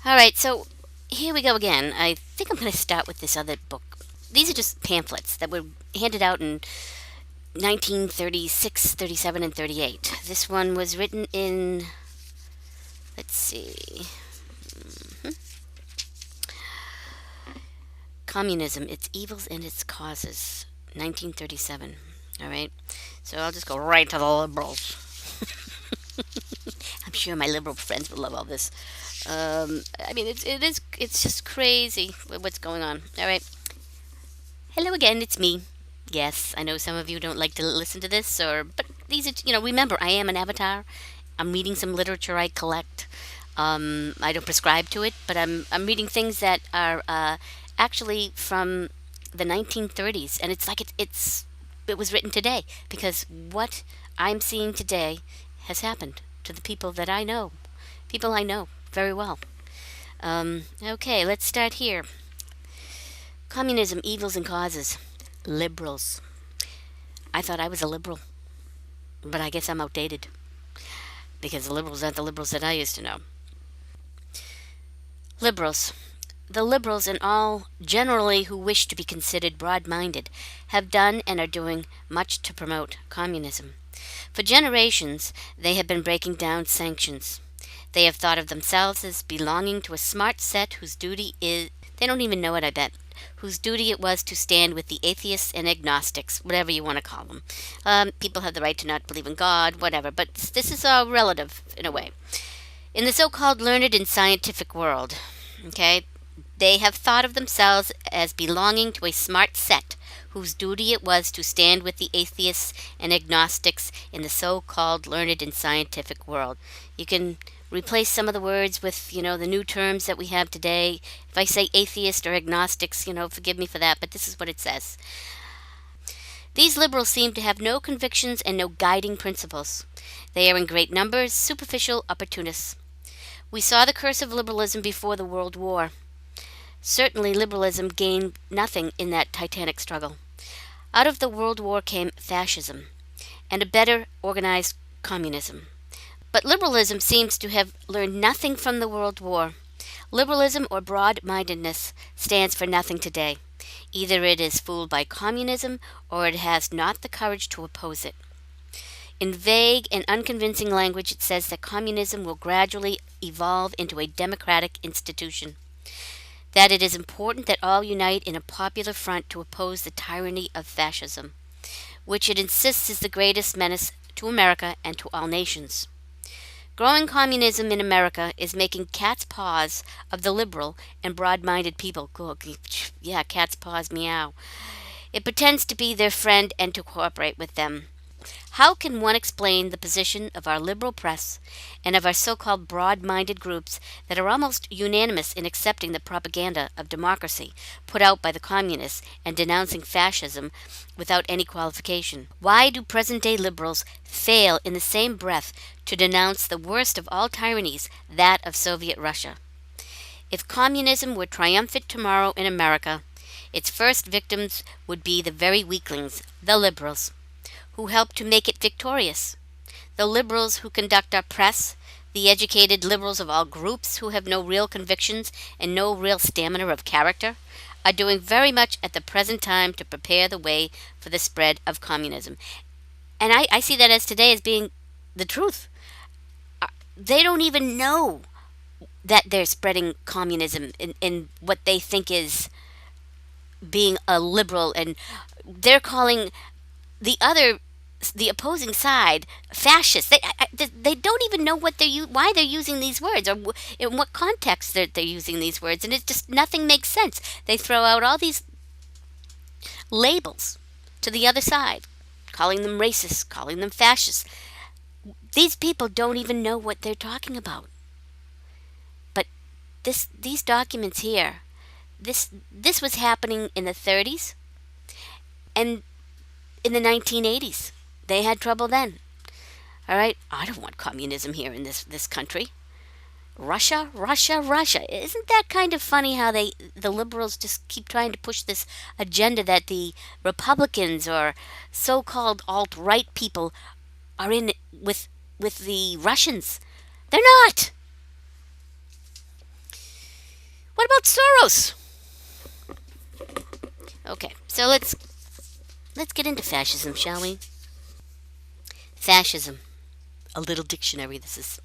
All right, so here we go again. I think I'm going to start with this other book. These are just pamphlets that were handed out in 1936, 37, and 38. This one was written in, let's see, Communism, Its Evils and Its Causes, 1937. All right, so I'll just go right to the liberals. I'm sure my liberal friends will love all this. I mean, it's just crazy what's going on. All right. Hello again, it's me. Yes, I know some of you don't like to listen to this, but these are, remember, I am an avatar. I'm reading some literature I collect. I don't prescribe to it, but I'm reading things that are actually from the 1930s, and it's like it was written today because what I'm seeing today has happened to the people I know very well. Okay, let's start here. Communism, evils and causes. Liberals. I thought I was a liberal, but I guess I'm outdated because the liberals aren't the liberals that I used to know. Liberals. The liberals and all generally who wish to be considered broad minded have done and are doing much to promote communism. For generations, they have been breaking down sanctions. They have thought of themselves as belonging to a smart set whose duty is, they don't even know it, I bet, whose duty it was to stand with the atheists and agnostics, whatever you want to call them. People have the right to not believe in God, whatever, but this is all relative in a way. In the so called learned and scientific world, okay, they have thought of themselves as belonging to a smart set whose duty it was to stand with the atheists and agnostics in the so called learned and scientific world. You can replace some of the words with, the new terms that we have today. If I say atheist or agnostics, forgive me for that, but this is what it says. These liberals seem to have no convictions and no guiding principles. They are in great numbers superficial opportunists. We saw the curse of liberalism before the World War. Certainly, liberalism gained nothing in that titanic struggle. Out of the World War came fascism and a better organized communism. But liberalism seems to have learned nothing from the World War. Liberalism or broad mindedness stands for nothing today. Either it is fooled by communism or it has not the courage to oppose it. In vague and unconvincing language, it says that communism will gradually evolve into a democratic institution, that it is important that all unite in a popular front to oppose the tyranny of fascism, which it insists is the greatest menace to America and to all nations. Growing communism in America is making cat's paws of the liberal and broad minded people. Yeah, cat's paws, meow. It pretends to be their friend and to cooperate with them. How can one explain the position of our liberal press and of our so called broad minded groups that are almost unanimous in accepting the propaganda of democracy put out by the communists and denouncing fascism without any qualification? Why do present day liberals fail in the same breath to denounce the worst of all tyrannies, that of Soviet Russia? If communism were triumphant tomorrow in America, its first victims would be the very weaklings, the liberals, who helped to make it victorious. The liberals who conduct our press, the educated liberals of all groups who have no real convictions and no real stamina of character, are doing very much at the present time to prepare the way for the spread of communism. And I see that as today as being the truth. They don't even know that they're spreading communism in what they think is being a liberal, and they're calling the other the opposing side fascist. They don't even know why they're using these words or in what context they're using these words, and it just nothing makes sense. They throw out all these labels to the other side, calling them racist, calling them fascist. These people don't even know what they're talking about. But these documents here, this was happening in the 30s and in the 1980s. They had trouble then. All right, I don't want communism here in this country. Russia, Russia, Russia. Isn't that kind of funny how the liberals just keep trying to push this agenda that the Republicans or so-called alt-right people are in with the Russians? They're not. What about Soros? Okay, so let's get into fascism, shall we? Fascism. A little dictionary this is.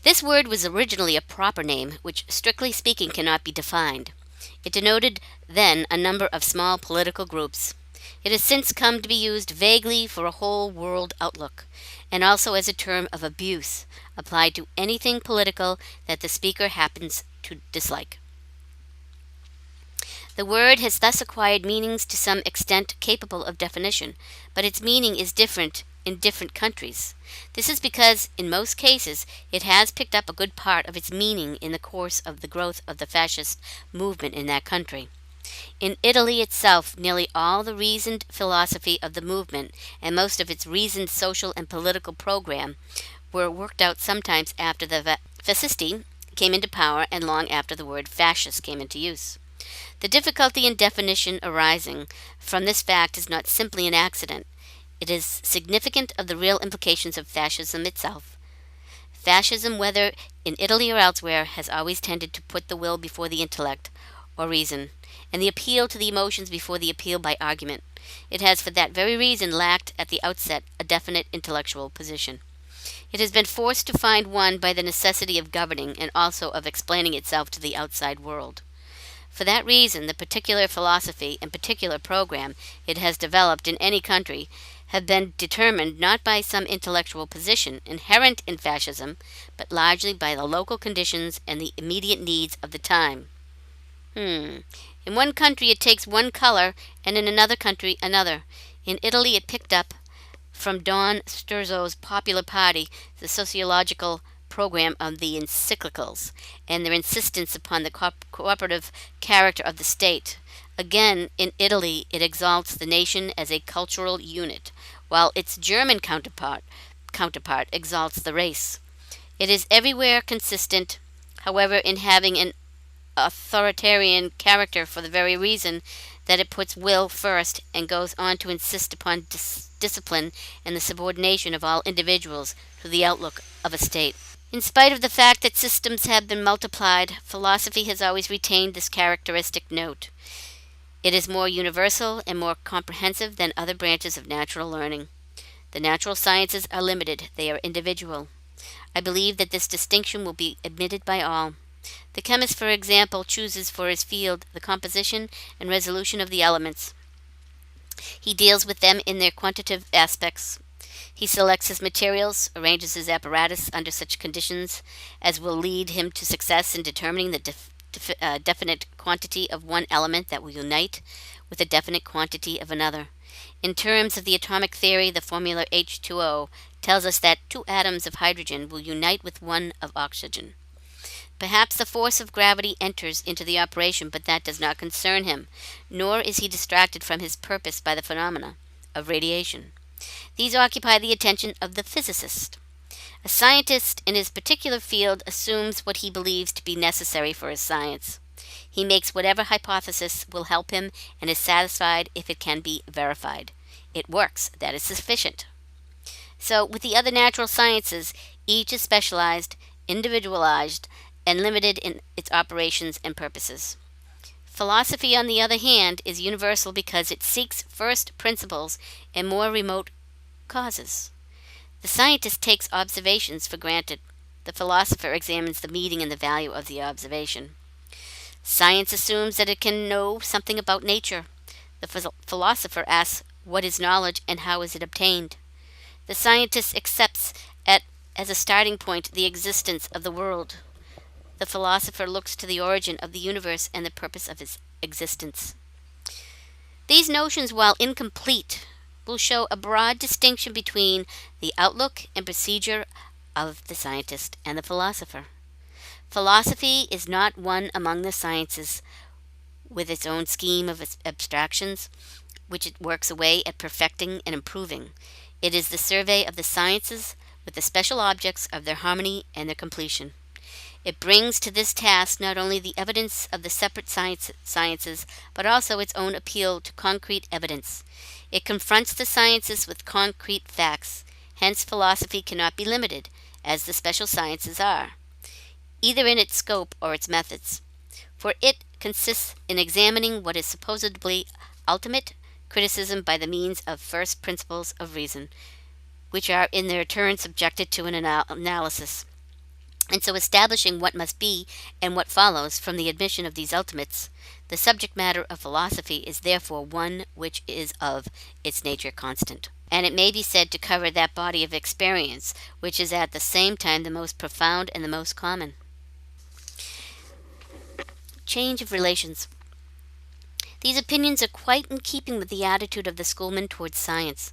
This word was originally a proper name, which strictly speaking cannot be defined. It denoted then a number of small political groups. It has since come to be used vaguely for a whole world outlook, and also as a term of abuse applied to anything political that the speaker happens to dislike. The word has thus acquired meanings to some extent capable of definition, but its meaning is different in different countries. This is because, in most cases, it has picked up a good part of its meaning in the course of the growth of the fascist movement in that country. In Italy itself, nearly all the reasoned philosophy of the movement and most of its reasoned social and political program were worked out sometimes after the fascisti came into power and long after the word fascist came into use. The difficulty in definition arising from this fact is not simply an accident. It is significant of the real implications of fascism itself. Fascism, whether in Italy or elsewhere, has always tended to put the will before the intellect or reason, and the appeal to the emotions before the appeal by argument. It has for that very reason lacked at the outset a definite intellectual position. It has been forced to find one by the necessity of governing and also of explaining itself to the outside world. For that reason, the particular philosophy and particular program it has developed in any country have been determined not by some intellectual position inherent in fascism, but largely by the local conditions and the immediate needs of the time. In one country it takes one color, and in another country another. In Italy it picked up from Don Sturzo's Popular Party the sociological program of the encyclicals and their insistence upon the cooperative character of the state. Again, in Italy, it exalts the nation as a cultural unit, while its German counterpart exalts the race. It is everywhere consistent, however, in having an authoritarian character for the very reason that it puts will first and goes on to insist upon discipline and the subordination of all individuals to the outlook of a state. In spite of the fact that systems have been multiplied, philosophy has always retained this characteristic note. It is more universal and more comprehensive than other branches of natural learning. The natural sciences are limited, they are individual. I believe that this distinction will be admitted by all. The chemist, for example, chooses for his field the composition and resolution of the elements. He deals with them in their quantitative aspects. He selects his materials, arranges his apparatus under such conditions as will lead him to success in determining the definite quantity of one element that will unite with a definite quantity of another. In terms of the atomic theory, the formula H2O tells us that two atoms of hydrogen will unite with one of oxygen. Perhaps the force of gravity enters into the operation, but that does not concern him, nor is he distracted from his purpose by the phenomena of radiation. These occupy the attention of the physicist. A scientist in his particular field assumes what he believes to be necessary for his science. He makes whatever hypothesis will help him and is satisfied if it can be verified. It works, that is sufficient. So, with the other natural sciences, each is specialized, individualized, and limited in its operations and purposes. Philosophy, on the other hand, is universal because it seeks first principles and more remote causes. The scientist takes observations for granted. The philosopher examines the meaning and the value of the observation. Science assumes that it can know something about nature. The philosopher asks, what is knowledge and how is it obtained? The scientist accepts as a starting point the existence of the world. The philosopher looks to the origin of the universe and the purpose of its existence. These notions, while incomplete, will show a broad distinction between the outlook and procedure of the scientist and the philosopher. Philosophy is not one among the sciences with its own scheme of abstractions, which it works away at perfecting and improving. It is the survey of the sciences with the special objects of their harmony and their completion. It brings to this task not only the evidence of the separate sciences, but also its own appeal to concrete evidence. It confronts the sciences with concrete facts. Hence, philosophy cannot be limited, as the special sciences are, either in its scope or its methods. for it consists in examining what is supposedly ultimate criticism by the means of first principles of reason, which are in their turn subjected to an analysis, and so establishing what must be and what follows from the admission of these ultimates. The subject matter of philosophy is therefore one which is of its nature constant, and it may be said to cover that body of experience which is at the same time the most profound and the most common. Change of relations. These opinions are quite in keeping with the attitude of the schoolmen towards science.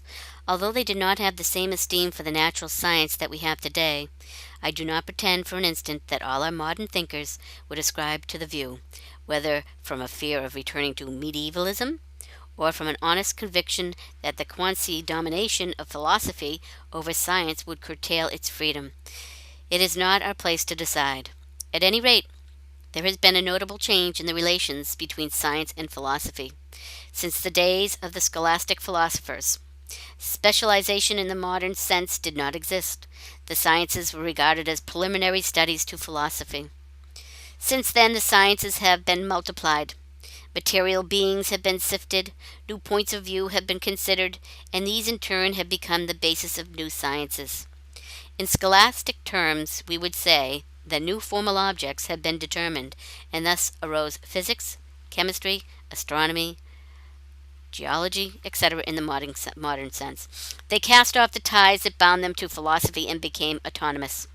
Although they did not have the same esteem for the natural science that we have today, I do not pretend for an instant that all our modern thinkers would ascribe to the view, whether from a fear of returning to medievalism, or from an honest conviction that the quasi-domination of philosophy over science would curtail its freedom. It is not our place to decide. At any rate, there has been a notable change in the relations between science and philosophy. Since the days of the scholastic philosophers, specialization in the modern sense did not exist. The sciences were regarded as preliminary studies to philosophy. Since then, the sciences have been multiplied. Material beings have been sifted, new points of view have been considered, and these in turn have become the basis of new sciences. In scholastic terms, we would say that new formal objects have been determined, and thus arose physics, chemistry, astronomy, geology, etc. in the modern sense. They cast off the ties that bound them to philosophy and became autonomous.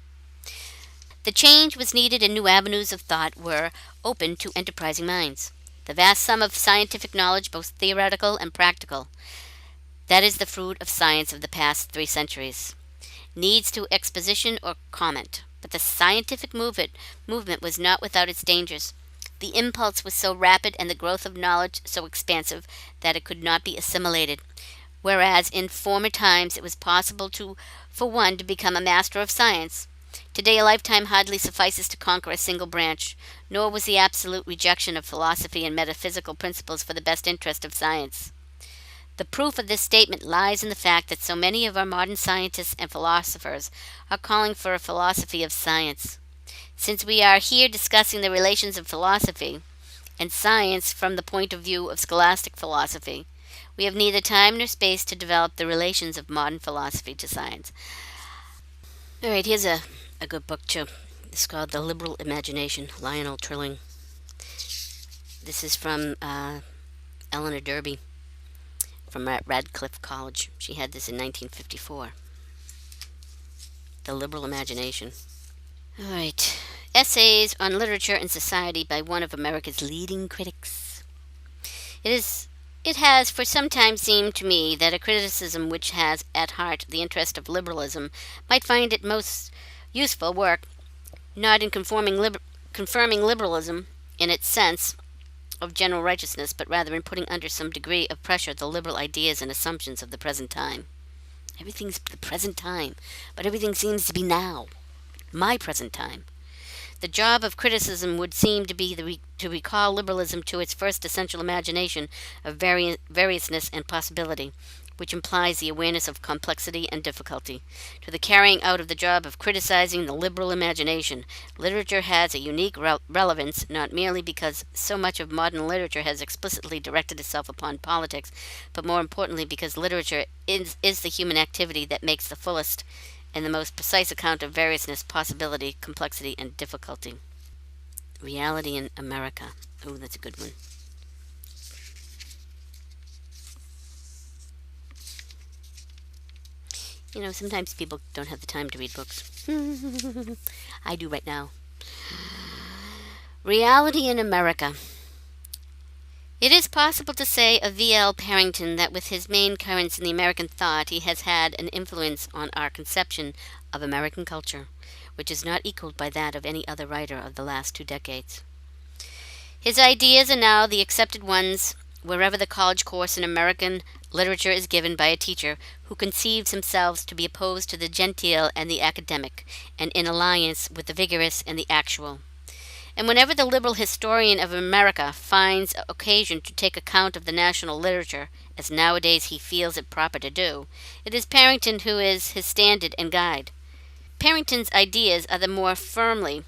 The change was needed, and new avenues of thought were opened to enterprising minds. The vast sum of scientific knowledge, both theoretical and practical, that is the fruit of science of the past 3 centuries, needs to exposition or comment. But the scientific movement was not without its dangers. The impulse was so rapid and the growth of knowledge so expansive that it could not be assimilated, whereas in former times it was possible for one to become a master of science. Today a lifetime hardly suffices to conquer a single branch, nor was the absolute rejection of philosophy and metaphysical principles for the best interest of science. The proof of this statement lies in the fact that so many of our modern scientists and philosophers are calling for a philosophy of science. Since we are here discussing the relations of philosophy and science from the point of view of scholastic philosophy, we have neither time nor space to develop the relations of modern philosophy to science. All right, here's a good book too. It's called The Liberal Imagination, Lionel Trilling. This is from Eleanor Derby from Radcliffe College. She had this in 1954. The Liberal Imagination. All right. Essays on Literature and Society by one of America's leading critics. It has for some time seemed to me that a criticism which has at heart the interest of liberalism might find it most useful work, not in confirming liberalism in its sense of general righteousness, but rather in putting under some degree of pressure the liberal ideas and assumptions of the present time. Everything's the present time, but everything seems to be now. My present time. The job of criticism would seem to be to recall liberalism to its first essential imagination of variousness and possibility, which implies the awareness of complexity and difficulty. To the carrying out of the job of criticizing the liberal imagination, literature has a unique relevance, not merely because so much of modern literature has explicitly directed itself upon politics, but more importantly because literature is the human activity that makes the fullest and the most precise account of variousness, possibility, complexity, and difficulty. Reality in America. Oh, that's a good one. You know, sometimes people don't have the time to read books. I do right now. Reality in America. It is possible to say of V.L. Parrington that with his main currents in the American thought he has had an influence on our conception of American culture, which is not equaled by that of any other writer of the last 2 decades. His ideas are now the accepted ones wherever the college course in American literature is given by a teacher who conceives himself to be opposed to the genteel and the academic, and in alliance with the vigorous and the actual. And whenever the liberal historian of America finds occasion to take account of the national literature, as nowadays he feels it proper to do, it is Parrington who is his standard and guide. Parrington's ideas are the more firmly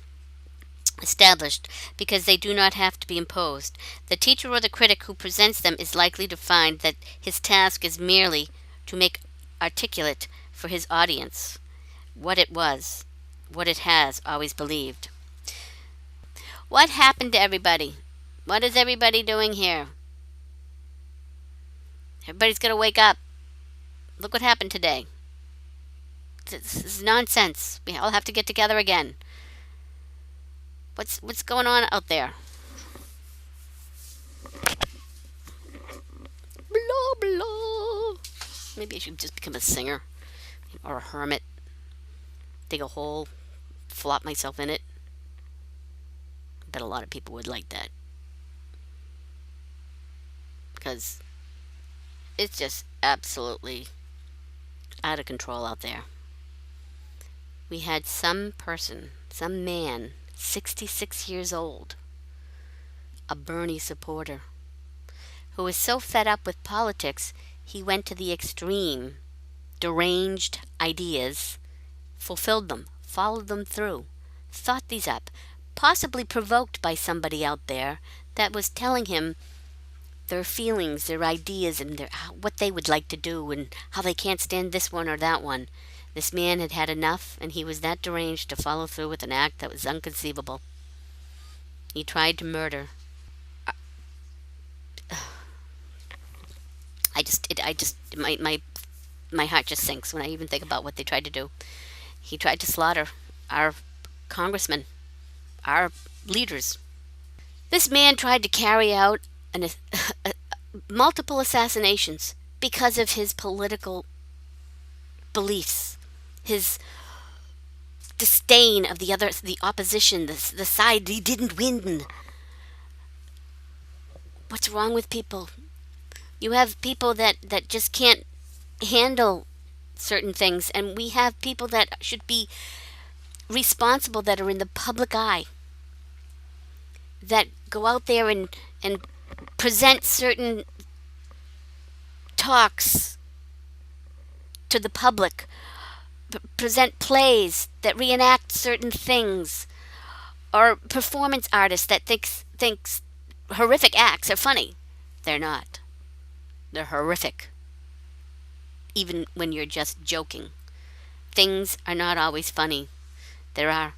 established because they do not have to be imposed. The teacher or the critic who presents them is likely to find that his task is merely to make articulate for his audience what it was, what it has always believed. What happened to everybody? What is everybody doing here? Everybody's got to wake up. Look what happened today. This is nonsense. We all have to get together again. What's going on out there? Blah blah. Maybe I should just become a singer or a hermit. Dig a hole, flop myself in it. I bet a lot of people would like that because it's just absolutely out of control out there. We had some person, some man, 66 years old, a Bernie supporter, who was so fed up with politics he went to the extreme, deranged ideas, fulfilled them, followed them through, thought these up, possibly provoked by somebody out there that was telling him their feelings, their ideas, and what they would like to do, and how they can't stand this one or that one. This man had had enough, and he was that deranged to follow through with an act that was inconceivable. He tried to murder. My heart just sinks when I even think about what they tried to do. He tried to slaughter our congressmen, our leaders. This man tried to carry out multiple assassinations because of his political beliefs, his disdain of the opposition, the side he didn't win. What's wrong with people? You have people that just can't handle certain things, and we have people that should be responsible, that are in the public eye, that go out there and present certain talks to the public, present plays that reenact certain things, or performance artists that thinks horrific acts are funny. They're not. They're horrific. Even when you're just joking. Things are not always funny. There are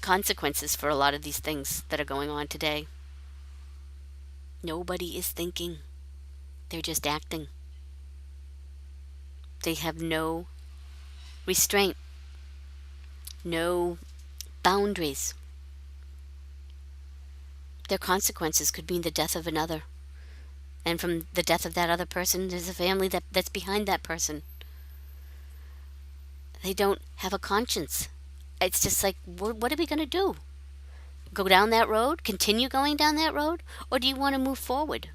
consequences for a lot of these things that are going on today. Nobody is thinking. They're just acting. They have no restraint, no boundaries. Their consequences could mean the death of another. And from the death of that other person, there's a family that's behind that person. They don't have a conscience. It's just like, what are we going to do? Go down that road? Continue going down that road? Or do you want to move forward?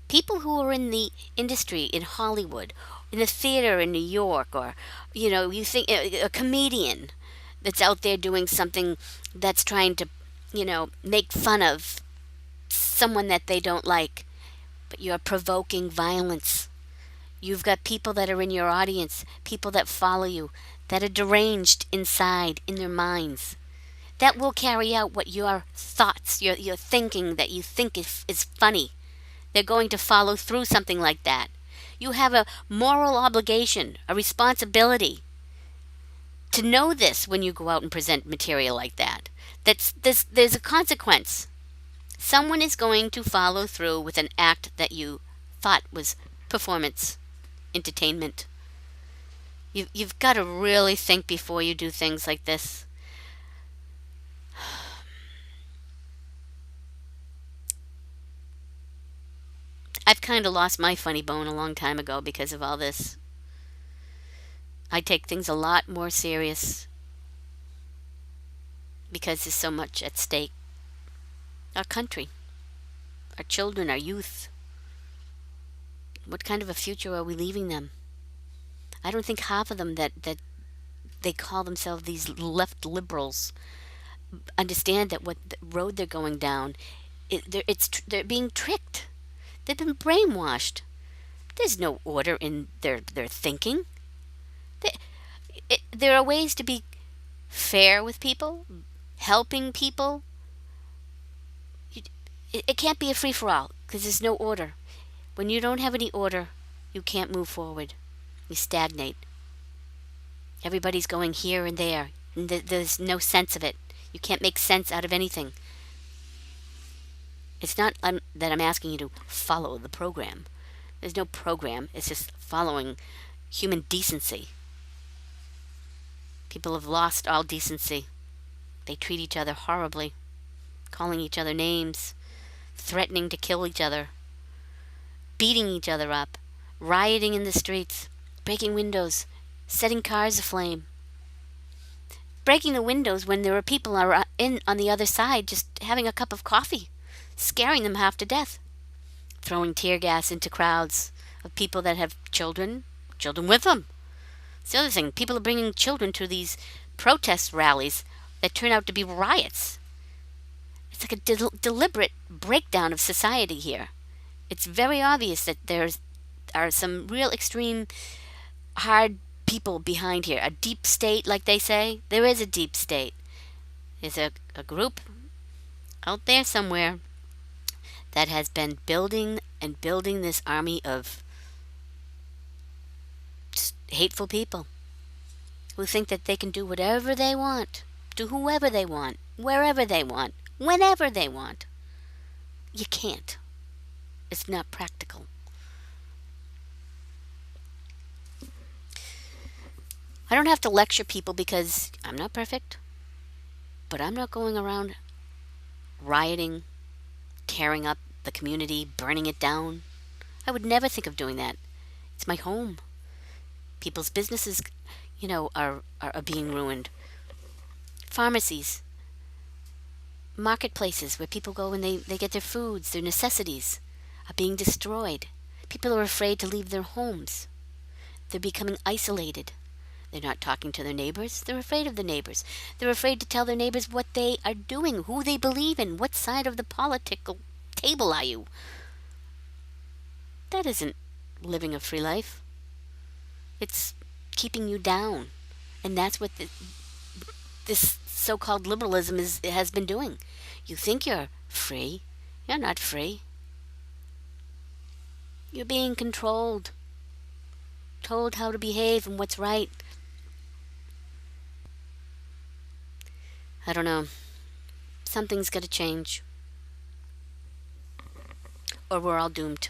People who are in the industry in Hollywood, in the theater in New York, or, you think a comedian that's out there doing something that's trying to, make fun of someone that they don't like, but you're provoking violence. You've got people that are in your audience, people that follow you, that are deranged inside, in their minds, that will carry out what your thoughts, your thinking that you think is funny. They're going to follow through something like that. You have a moral obligation, a responsibility to know this when you go out and present material like that. There's a consequence. Someone is going to follow through with an act that you thought was performance, entertainment. You've got to really think before you do things like this. I've kind of lost my funny bone a long time ago because of all this. I take things a lot more serious because there's so much at stake. Our country, our children, our youth. What kind of a future are we leaving them? I don't think half of them that they call themselves these left liberals understand that what the road they're going down, they're being tricked. They've been brainwashed. There's no order in their thinking. There are ways to be fair with people, helping people. You, it can't be a free for all because there's no order. When you don't have any order, you can't move forward. You stagnate. Everybody's going here and there, and there's no sense of it. You can't make sense out of anything. It's not that I'm asking you to follow the program. There's no program, it's just following human decency. People have lost all decency. They treat each other horribly, calling each other names, threatening to kill each other, beating each other up, rioting in the streets, breaking windows, setting cars aflame. Breaking the windows when there are people in on the other side just having a cup of coffee, scaring them half to death. Throwing tear gas into crowds of people that have children with them. It's the other thing. People are bringing children to these protest rallies that turn out to be riots. It's like a deliberate breakdown of society here. It's very obvious that are some real extreme, hard people behind here. A deep state, like they say. There is a deep state. There's a group out there somewhere that has been building and building this army of just hateful people who think that they can do whatever they want, to whoever they want, wherever they want, whenever they want. You can't. It's not practical. I don't have to lecture people because I'm not perfect, but I'm not going around rioting, tearing up the community, burning it down. I would never think of doing that. It's my home. People's businesses, are being ruined. Pharmacies, marketplaces where people go and they get their foods, their necessities, are being destroyed. People are afraid to leave their homes. They're becoming isolated. They're not talking to their neighbors. They're afraid of the neighbors. They're afraid to tell their neighbors what they are doing, who they believe in, what side of the political table are you. That isn't living a free life. It's keeping you down. And that's what this so-called liberalism has been doing. You think you're free. You're not free. You're being controlled, told how to behave and what's right. I don't know. Something's got to change, or we're all doomed.